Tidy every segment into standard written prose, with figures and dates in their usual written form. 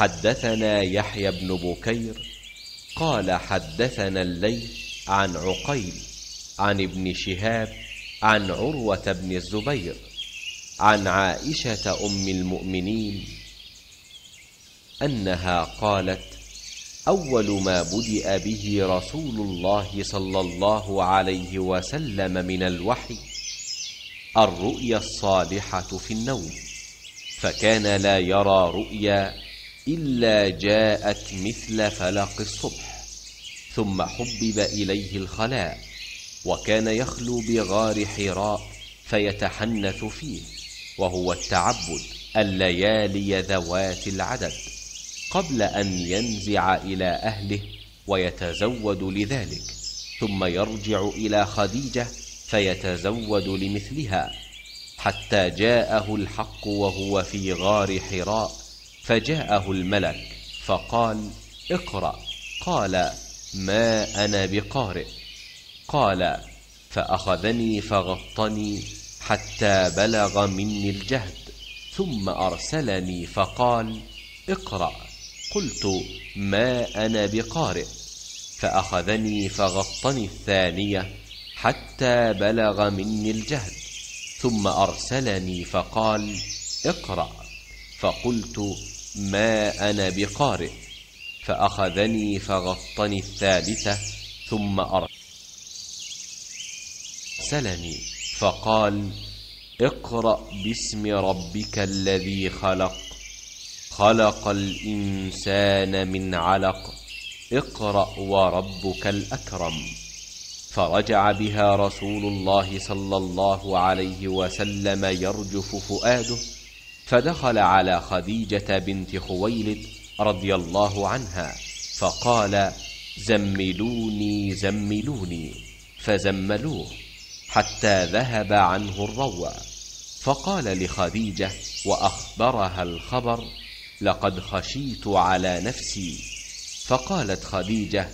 حدثنا يحيى بن بكير قال حدثنا الليث عن عقيل عن ابن شهاب عن عروة بن الزبير عن عائشة أم المؤمنين أنها قالت: أول ما بدأ به رسول الله صلى الله عليه وسلم من الوحي الرؤيا الصالحة في النوم، فكان لا يرى رؤيا إلا جاءت مثل فلق الصبح، ثم حبب إليه الخلاء، وكان يخلو بغار حراء فيتحنث فيه، وهو التعبد الليالي ذوات العدد، قبل أن ينزع إلى أهله ويتزود لذلك، ثم يرجع إلى خديجة فيتزود لمثلها، حتى جاءه الحق وهو في غار حراء، فجاءه الملك فقال: اقرأ. قال: ما أنا بقارئ. قال: فأخذني فغطني حتى بلغ مني الجهد، ثم أرسلني فقال: اقرأ. قلت: ما أنا بقارئ. فأخذني فغطني الثانية حتى بلغ مني الجهد، ثم أرسلني فقال: اقرأ. فقلت: ما أنا بقارئ. فأخذني فغطني الثالثة ثم أرسلني فقال: اقرأ باسم ربك الذي خلق، خلق الإنسان من علق، اقرأ وربك الأكرم. فرجع بها رسول الله صلى الله عليه وسلم يرجف فؤاده، فدخل على خديجة بنت خويلد رضي الله عنها فقال: زملوني زملوني، فزملوه حتى ذهب عنه الروع، فقال لخديجة وأخبرها الخبر: لقد خشيت على نفسي. فقالت خديجة: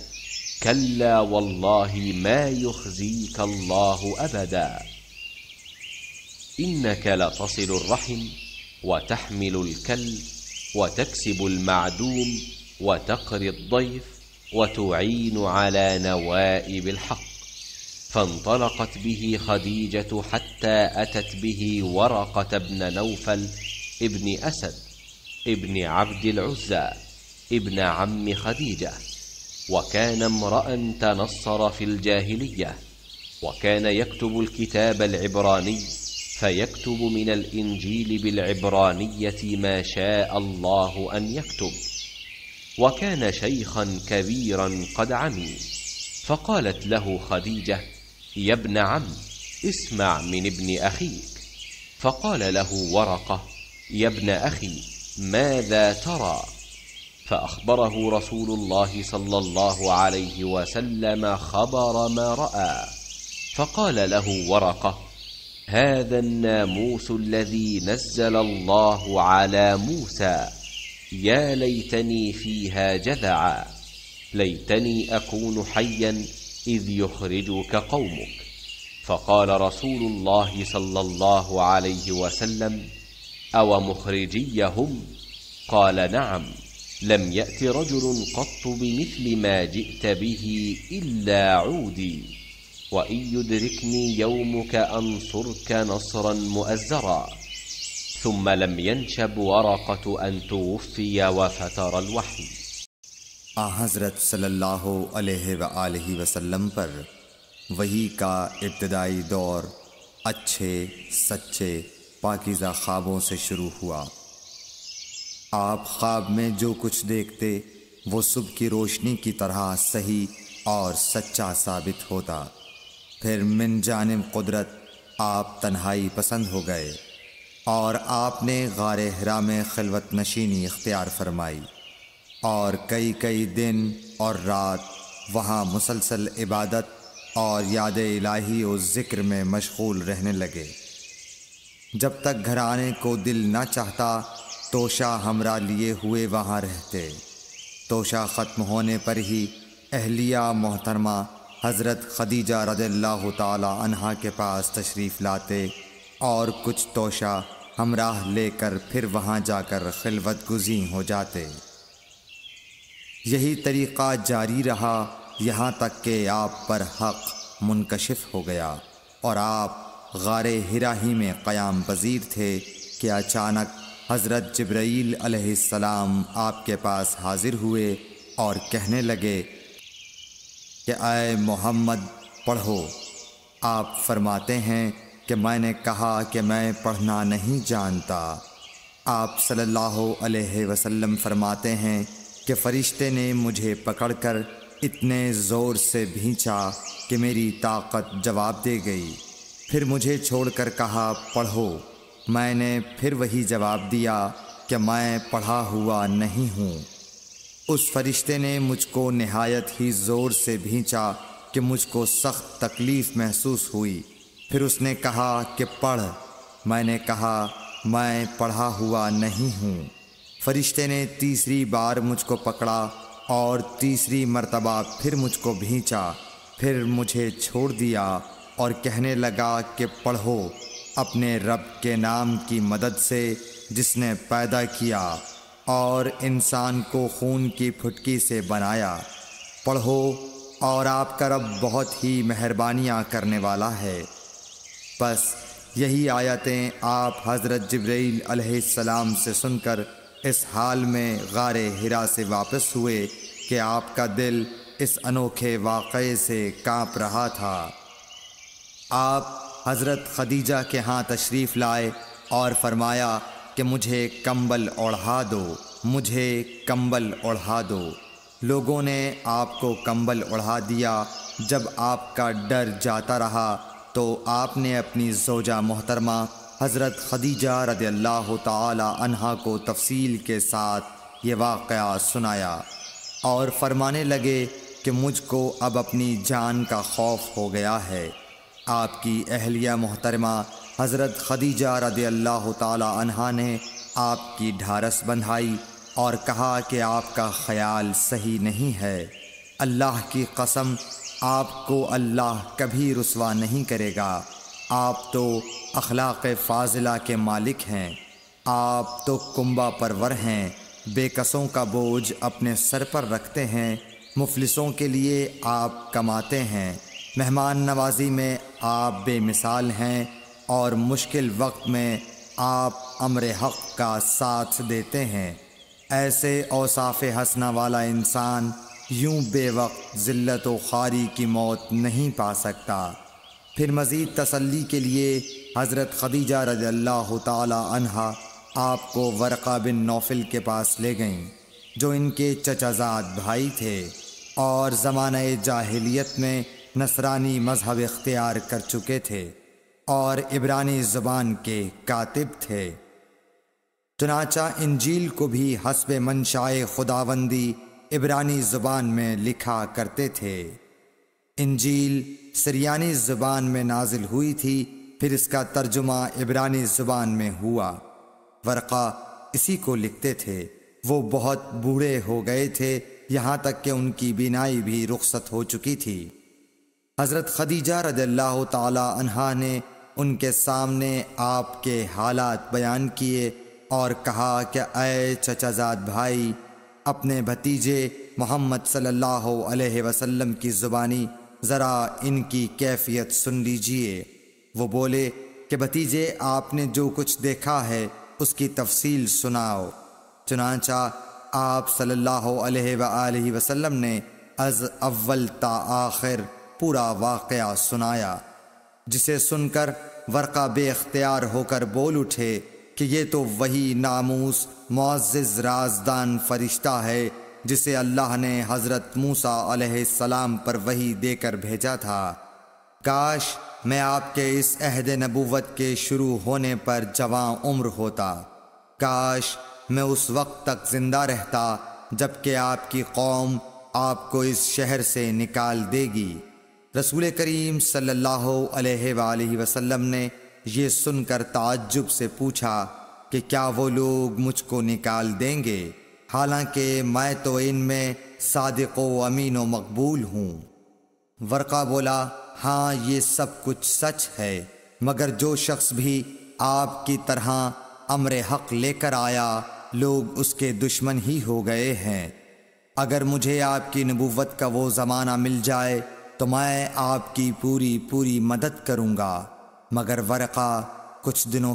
كلا والله ما يخزيك الله أبدا، إنك لتصل الرحم وتحمل الكل وتكسب المعدوم وتقري الضيف وتعين على نوائب الحق. فانطلقت به خديجة حتى أتت به ورقة بن نوفل ابن أسد ابن عبد العزى ابن عم خديجة، وكان امرأ تنصر في الجاهلية، وكان يكتب الكتاب العبراني، فيكتب من الإنجيل بالعبرانية ما شاء الله أن يكتب، وكان شيخا كبيرا قد عمي. فقالت له خديجة: يا ابن عم، اسمع من ابن أخيك. فقال له ورقة: يا ابن أخي، ماذا ترى؟ فأخبره رسول الله صلى الله عليه وسلم خبر ما رأى. فقال له ورقة: هذا الناموس الذي نزل الله على موسى، يا ليتني فيها جذعا، ليتني أكون حيا إذ يخرجك قومك. فقال رسول الله صلى الله عليه وسلم: أو مخرجيهم؟ قال: نعم، لم يأت رجل قط بمثل ما جئت به إلا عودي، وإن يدركني يومك أنصرك نصرا مؤزرا. ثم لم ينشب ورقة أن توفي وفتر الوحي۔ حضرت صلی اللہ علیہ وآلہ وسلم پر وحی کا ابتدائی دور اچھے سچے پاکیزہ خوابوں سے شروع ہوا۔ آپ خواب میں جو کچھ دیکھتے وہ صبح کی روشنی کی طرح صحیح اور سچا ثابت ہوتا۔ پھر من جانب قدرت آپ تنہائی پسند ہو گئے اور آپ نے غار حرا میں خلوت نشینی اختیار فرمائی، اور کئی دن اور رات وہاں مسلسل عبادت اور یاد الہی و ذکر میں مشغول رہنے لگے۔ جب تک گھر آنے کو دل نہ چاہتا توشہ ہمراہ لیے ہوئے وہاں رہتے۔ توشہ ختم ہونے پر ہی اہلیہ محترمہ حضرت خدیجہ رضی اللہ تعالی عنہا کے پاس تشریف لاتے اور کچھ توشہ ہمراہ لے کر پھر وہاں جا کر خلوت گزین ہو جاتے۔ یہی طریقہ جاری رہا یہاں تک کہ آپ پر حق منکشف ہو گیا اور آپ غار حرا ہی میں قیام پذیر تھے کہ اچانک حضرت جبرائیل علیہ السلام آپ کے پاس حاضر ہوئے اور کہنے لگے کہ اے محمد پڑھو۔ آپ فرماتے ہیں کہ میں نے کہا کہ میں پڑھنا نہیں جانتا۔ آپ صلی اللہ علیہ وسلم فرماتے ہیں کہ فرشتے نے مجھے پکڑ کر اتنے زور سے بھینچا کہ میری طاقت جواب دے گئی، پھر مجھے چھوڑ کر کہا پڑھو۔ میں نے پھر وہی جواب دیا کہ میں پڑھا ہوا نہیں ہوں۔ اس فرشتے نے مجھ کو نہایت ہی زور سے بھینچا کہ مجھ کو سخت تکلیف محسوس ہوئی، پھر اس نے کہا کہ پڑھ۔ میں نے کہا میں پڑھا ہوا نہیں ہوں۔ فرشتے نے تیسری بار مجھ کو پکڑا اور تیسری مرتبہ پھر مجھ کو بھینچا، پھر مجھے چھوڑ دیا اور کہنے لگا کہ پڑھو اپنے رب کے نام کی مدد سے جس نے پیدا کیا اور انسان کو خون کی پھٹکی سے بنایا۔ پڑھو اور آپ کا رب بہت ہی مہربانیاں کرنے والا ہے۔ بس یہی آیتیں آپ حضرت جبرائیل علیہ السلام سے سن کر اس حال میں غار حرا سے واپس ہوئے کہ آپ کا دل اس انوکھے واقعے سے کانپ رہا تھا۔ آپ حضرت خدیجہ کے ہاں تشریف لائے اور فرمایا کہ مجھے کمبل اوڑھا دو، مجھے کمبل اوڑھا دو۔ لوگوں نے آپ کو کمبل اوڑھا دیا۔ جب آپ کا ڈر جاتا رہا تو آپ نے اپنی زوجہ محترمہ حضرت خدیجہ رضی اللہ تعالی عنہا کو تفصیل کے ساتھ یہ واقعہ سنایا اور فرمانے لگے کہ مجھ کو اب اپنی جان کا خوف ہو گیا ہے۔ آپ کی اہلیہ محترمہ حضرت خدیجہ رضی اللہ تعالی عنہا نے آپ کی ڈھارس بندھائی اور کہا کہ آپ کا خیال صحیح نہیں ہے۔ اللہ کی قسم آپ کو اللہ کبھی رسوا نہیں کرے گا۔ آپ تو اخلاق فاضلہ کے مالک ہیں، آپ تو کنبہ پرور ہیں، بے کسوں کا بوجھ اپنے سر پر رکھتے ہیں، مفلسوں کے لیے آپ کماتے ہیں، مہمان نوازی میں آپ بے مثال ہیں اور مشکل وقت میں آپ امر حق کا ساتھ دیتے ہیں۔ ایسے اوصاف حسنہ والا انسان یوں بے وقت ذلت و خواری کی موت نہیں پا سکتا۔ پھر مزید تسلی کے لیے حضرت خدیجہ رضی اللہ تعالی عنہا آپ کو ورقہ بن نوفل کے پاس لے گئیں جو ان کے چچا زاد بھائی تھے اور زمانہ جاہلیت میں نصرانی مذہب اختیار کر چکے تھے اور عبرانی زبان کے کاتب تھے۔ چنانچہ انجیل کو بھی حسب منشائے خداوندی عبرانی زبان میں لکھا کرتے تھے۔ انجیل سریانی زبان میں نازل ہوئی تھی، پھر اس کا ترجمہ عبرانی زبان میں ہوا۔ ورقہ اسی کو لکھتے تھے۔ وہ بہت بوڑھے ہو گئے تھے، یہاں تک کہ ان کی بینائی بھی رخصت ہو چکی تھی۔ حضرت خدیجہ رضی اللہ تعالی عنہا نے ان کے سامنے آپ کے حالات بیان کیے اور کہا کہ اے چچا زاد بھائی، اپنے بھتیجے محمد صلی اللہ علیہ وسلم کی زبانی ذرا ان کی کیفیت سن لیجئے۔ وہ بولے کہ بھتیجے، آپ نے جو کچھ دیکھا ہے اس کی تفصیل سناؤ۔ چنانچہ آپ صلی اللہ علیہ وآلہ وسلم نے از اول تا آخر پورا واقعہ سنایا، جسے سن کر ورقہ بے اختیار ہو کر بول اٹھے کہ یہ تو وہی ناموس معزز رازدان فرشتہ ہے جسے اللہ نے حضرت موسیٰ علیہ السلام پر وحی دے کر بھیجا تھا۔ کاش میں آپ کے اس عہد نبوت کے شروع ہونے پر جوان عمر ہوتا، کاش میں اس وقت تک زندہ رہتا جب کہ آپ کی قوم آپ کو اس شہر سے نکال دے گی۔ رسول کریم صلی اللہ علیہ وآلہ وسلم نے یہ سن کر تعجب سے پوچھا کہ کیا وہ لوگ مجھ کو نکال دیں گے، حالانکہ میں تو ان میں صادق و امین و مقبول ہوں۔ ورقہ بولا، ہاں یہ سب کچھ سچ ہے، مگر جو شخص بھی آپ کی طرح امر حق لے کر آیا لوگ اس کے دشمن ہی ہو گئے ہیں۔ اگر مجھے آپ کی نبوت کا وہ زمانہ مل جائے تو میں آپ کی پوری مدد کروں گا، مگر ورقہ کچھ دنوں